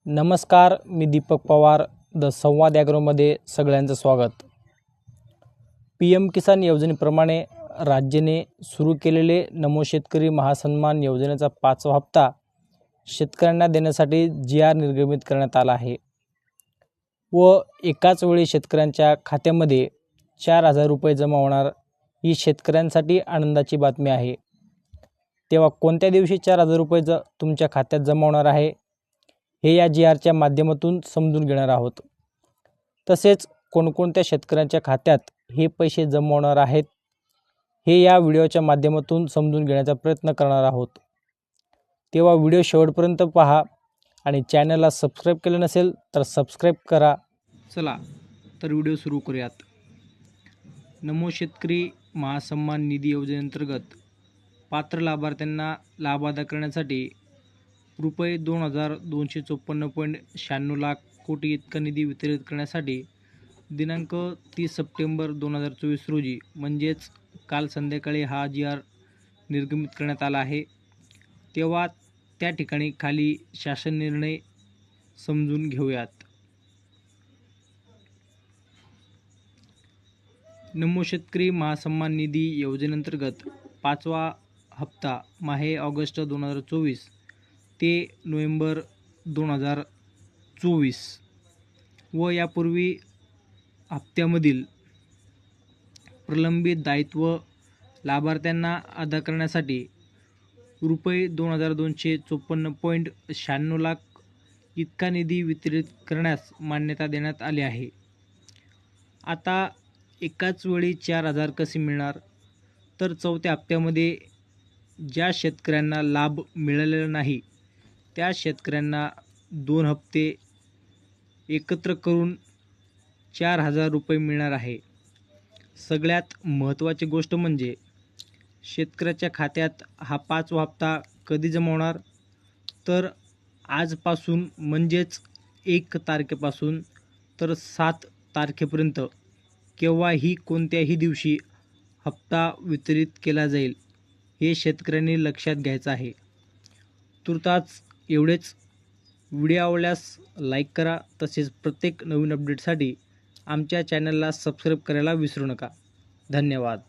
नमस्कार, मी दीपक पवार. द संवाद ॲग्रोमध्ये सगळ्यांचं स्वागत. PM किसान योजनेप्रमाणे राज्याने सुरू केलेले नमो शेतकरी महासन्मान योजनेचा 5वा हप्ता शेतकऱ्यांना देण्यासाठी GR निर्गमित करण्यात आला आहे व एकाच वेळी शेतकऱ्यांच्या खात्यामध्ये 4,000 रुपये जमा होणार ही शेतकऱ्यांसाठी आनंदाची बातमी आहे. तेव्हा कोणत्या दिवशी 4,000 रुपये तुमच्या खात्यात जमा होणार आहे हे या GRच्या माध्यमातून समजून घेणार आहोत. तसेच कोणकोणत्या शेतकऱ्यांच्या खात्यात हे पैसे जमा होणार आहेत हे या व्हिडिओच्या माध्यमातून समजून घेण्याचा प्रयत्न करणार आहोत. तेव्हा व्हिडिओ शेवटपर्यंत पहा आणि चॅनलला सबस्क्राईब केलं नसेल तर सबस्क्राईब करा. चला तर व्हिडिओ सुरू करूयात. नमो शेतकरी महासन्मान निधी योजनेअंतर्गत पात्र लाभार्थ्यांना लाभ अदा करण्यासाठी रुपये 2,254.96 लाख कोटी इतका निधी वितरित करण्यासाठी दिनांक 30 सप्टेंबर 2024 रोजी म्हणजेच काल संध्याकाळी हा GR निर्गमित करण्यात आला आहे. तेव्हा त्या ठिकाणी खाली शासन निर्णय समजून घेऊयात. नमो शेतकरी महासन्मान निधी योजनेअंतर्गत 5वा हप्ता माहे ऑगस्ट 2024 ते नोव्हेंबर 2024 व यापूर्वी हप्त्यामधील प्रलंबित दायित्व लाभार्थ्यांना अदा करण्यासाठी रुपये 2,254.96 लाख इतका निधी वितरित करण्यास मान्यता देण्यात आली आहे. आता एकाच वेळी 4,000 कसे मिळणार? तर चौथ्या हप्त्यामध्ये ज्या शेतकऱ्यांना लाभ मिळालेला नाही त्या शेतकऱ्यांना 2 हप्ते एकत्र करून 4,000 रुपये मिळणार आहे. सगळ्यात महत्त्वाची गोष्ट म्हणजे शेतकऱ्याच्या खात्यात हा 5वा हप्ता कधी जमा होणार? तर आजपासून म्हणजेच 1 तारखेपासून तर 7 तारखेपर्यंत केव्हाही कोणत्याही दिवशी हप्ता वितरित केला जाईल हे शेतकऱ्यांनी लक्षात घ्यायचं आहे. तुर्तास एवढेच. व्हिडिओ आवडल्यास लाईक करा. तसेच प्रत्येक नवीन अपडेटसाठी आमच्या चॅनलला सबस्क्राईब करायला विसरू नका. धन्यवाद.